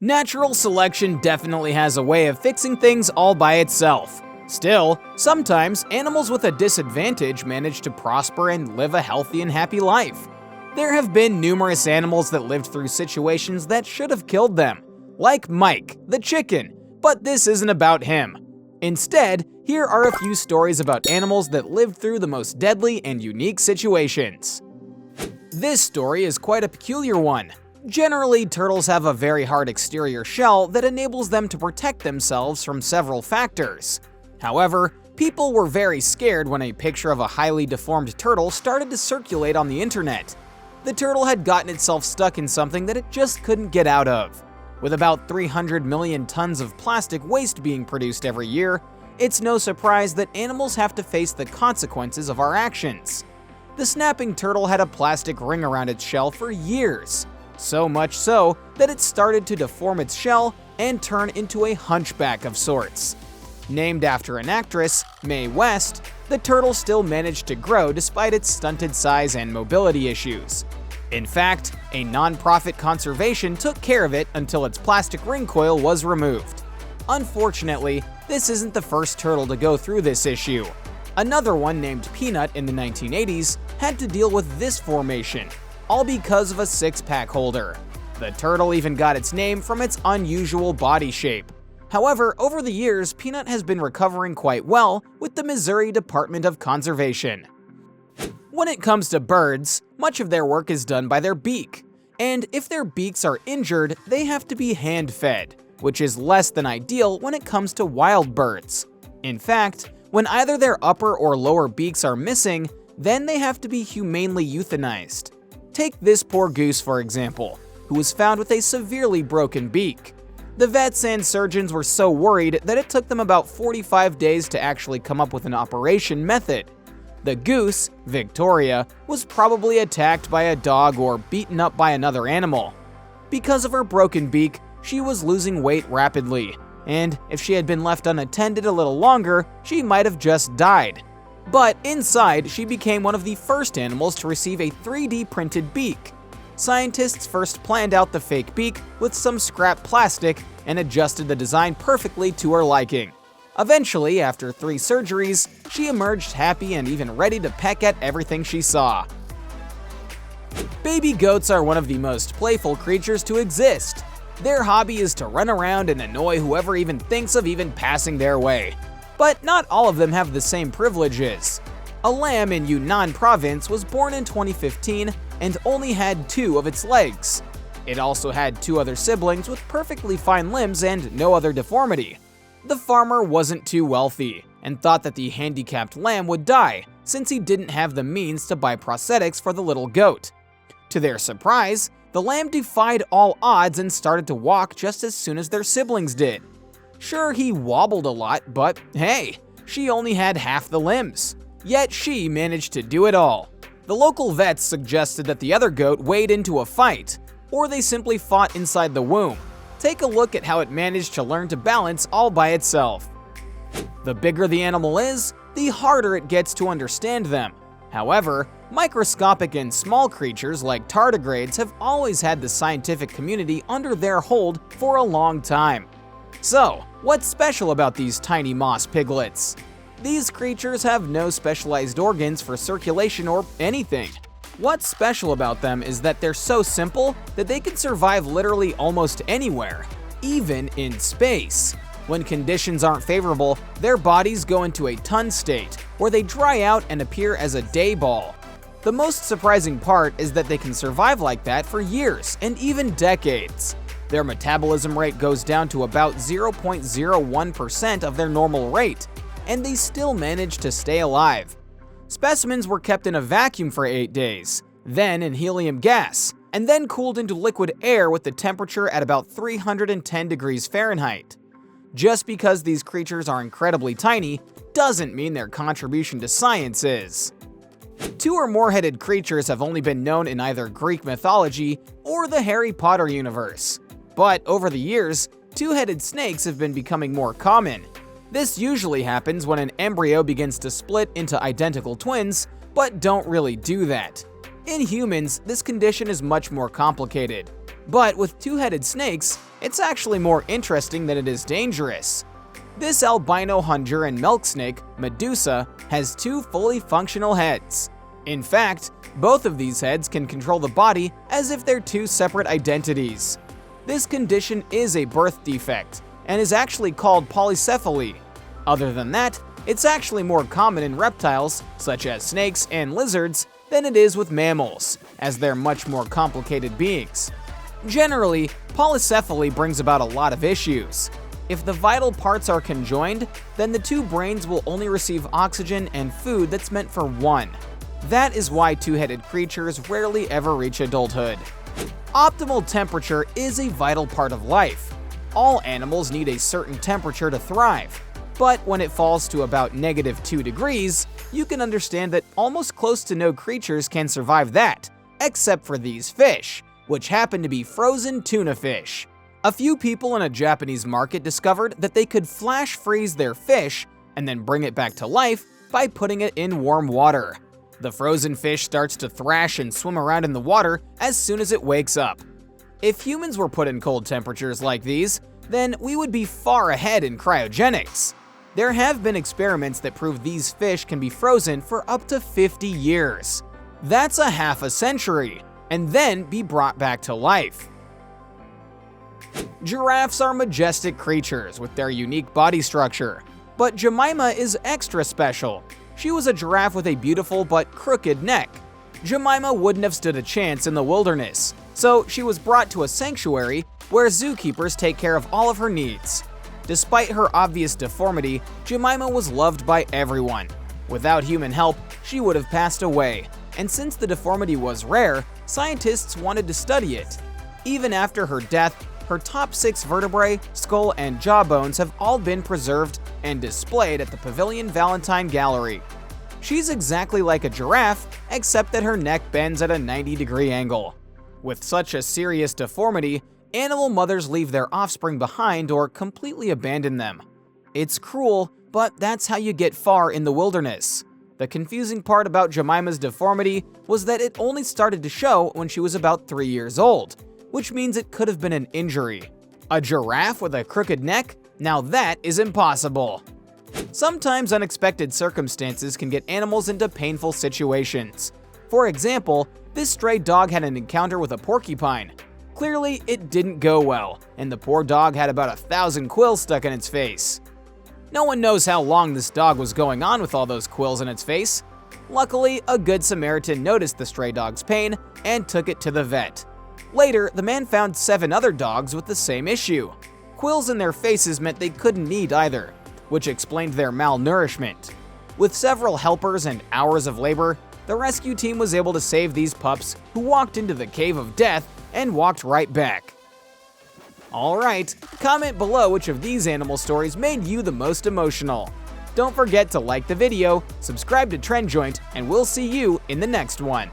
Natural selection definitely has a way of fixing things all by itself. Still, sometimes animals with a disadvantage manage to prosper and live a healthy and happy life. There have been numerous animals that lived through situations that should have killed them, like Mike, the chicken, but this isn't about him. Instead, here are a few stories about animals that lived through the most deadly and unique situations. This story is quite a peculiar one. Generally, turtles have a very hard exterior shell that enables them to protect themselves from several factors. However, people were very scared when a picture of a highly deformed turtle started to circulate on the internet. The turtle had gotten itself stuck in something that it just couldn't get out of. With about 300 million tons of plastic waste being produced every year, it's no surprise that animals have to face the consequences of our actions. The snapping turtle had a plastic ring around its shell for years. So much so that it started to deform its shell and turn into a hunchback of sorts. Named after an actress, Mae West, the turtle still managed to grow despite its stunted size and mobility issues. In fact, a non-profit conservation took care of it until its plastic ring coil was removed. Unfortunately, this isn't the first turtle to go through this issue. Another one named Peanut in the 1980s had to deal with this formation, all because of a six-pack holder. The turtle even got its name from its unusual body shape. However, over the years, Peanut has been recovering quite well with the Missouri Department of Conservation. When it comes to birds, much of their work is done by their beak. And if their beaks are injured, they have to be hand-fed, which is less than ideal when it comes to wild birds. In fact, when either their upper or lower beaks are missing, then they have to be humanely euthanized. Take this poor goose, for example, who was found with a severely broken beak. The vets and surgeons were so worried that it took them about 45 days to actually come up with an operation method. The goose, Victoria, was probably attacked by a dog or beaten up by another animal. Because of her broken beak, she was losing weight rapidly, and if she had been left unattended a little longer, she might have just died. But inside, she became one of the first animals to receive a 3D printed beak. Scientists first planned out the fake beak with some scrap plastic and adjusted the design perfectly to her liking. Eventually, after 3 surgeries, she emerged happy and even ready to peck at everything she saw. Baby goats are one of the most playful creatures to exist. Their hobby is to run around and annoy whoever even thinks of even passing their way. But not all of them have the same privileges. A lamb in Yunnan province was born in 2015 and only had 2 of its legs. It also had 2 other siblings with perfectly fine limbs and no other deformity. The farmer wasn't too wealthy and thought that the handicapped lamb would die since he didn't have the means to buy prosthetics for the little goat. To their surprise, the lamb defied all odds and started to walk just as soon as their siblings did. Sure, he wobbled a lot, but hey, she only had half the limbs. Yet she managed to do it all. The local vets suggested that the other goat wade into a fight, or they simply fought inside the womb. Take a look at how it managed to learn to balance all by itself. The bigger the animal is, the harder it gets to understand them. However, microscopic and small creatures like tardigrades have always had the scientific community under their hold for a long time. So, what's special about these tiny moss piglets? These creatures have no specialized organs for circulation or anything. What's special about them is that they're so simple that they can survive literally almost anywhere, even in space. When conditions aren't favorable, their bodies go into a tun state, where they dry out and appear as a day ball. The most surprising part is that they can survive like that for years and even decades. Their metabolism rate goes down to about 0.01% of their normal rate, and they still manage to stay alive. Specimens were kept in a vacuum for 8 days, then in helium gas, and then cooled into liquid air with the temperature at about 310 degrees Fahrenheit. Just because these creatures are incredibly tiny doesn't mean their contribution to science is. 2 or more headed creatures have only been known in either Greek mythology or the Harry Potter universe. But over the years, 2-headed snakes have been becoming more common. This usually happens when an embryo begins to split into identical twins, but don't really do that. In humans, this condition is much more complicated. But with two-headed snakes, it's actually more interesting than it is dangerous. This albino hunger and milk snake, Medusa, has two fully functional heads. In fact, both of these heads can control the body as if they're two separate identities. This condition is a birth defect and is actually called polycephaly. Other than that, it's actually more common in reptiles, such as snakes and lizards, than it is with mammals, as they're much more complicated beings. Generally, polycephaly brings about a lot of issues. If the vital parts are conjoined, then the two brains will only receive oxygen and food that's meant for one. That is why two-headed creatures rarely ever reach adulthood. Optimal temperature is a vital part of life. All animals need a certain temperature to thrive, but when it falls to about -2 degrees, you can understand that almost close to no creatures can survive that, except for these fish, which happen to be frozen tuna fish. A few people in a Japanese market discovered that they could flash freeze their fish and then bring it back to life by putting it in warm water. The frozen fish starts to thrash and swim around in the water as soon as it wakes up. If humans were put in cold temperatures like these, then we would be far ahead in cryogenics. There have been experiments that prove these fish can be frozen for up to 50 years. That's a half a century, and then be brought back to life. Giraffes are majestic creatures with their unique body structure, but Jemima is extra special. She was a giraffe with a beautiful but crooked neck. Jemima wouldn't have stood a chance in the wilderness, so she was brought to a sanctuary where zookeepers take care of all of her needs. Despite her obvious deformity, Jemima was loved by everyone. Without human help, she would have passed away, and since the deformity was rare, scientists wanted to study it. Even after her death, her top 6 vertebrae, skull, and jawbones have all been preserved and displayed at the Pavilion Valentine Gallery. She's exactly like a giraffe, except that her neck bends at a 90-degree angle. With such a serious deformity, animal mothers leave their offspring behind or completely abandon them. It's cruel, but that's how you get far in the wilderness. The confusing part about Jemima's deformity was that it only started to show when she was about 3 years old, which means it could have been an injury. A giraffe with a crooked neck? Now that is impossible. Sometimes unexpected circumstances can get animals into painful situations. For example, this stray dog had an encounter with a porcupine. Clearly, it didn't go well, and the poor dog had about 1,000 quills stuck in its face. No one knows how long this dog was going on with all those quills in its face. Luckily, a good Samaritan noticed the stray dog's pain and took it to the vet. Later, the man found 7 other dogs with the same issue. Quills in their faces meant they couldn't eat either, which explained their malnourishment. With several helpers and hours of labor, the rescue team was able to save these pups who walked into the cave of death and walked right back. Alright, comment below which of these animal stories made you the most emotional. Don't forget to like the video, subscribe to TrendJoint, and we'll see you in the next one.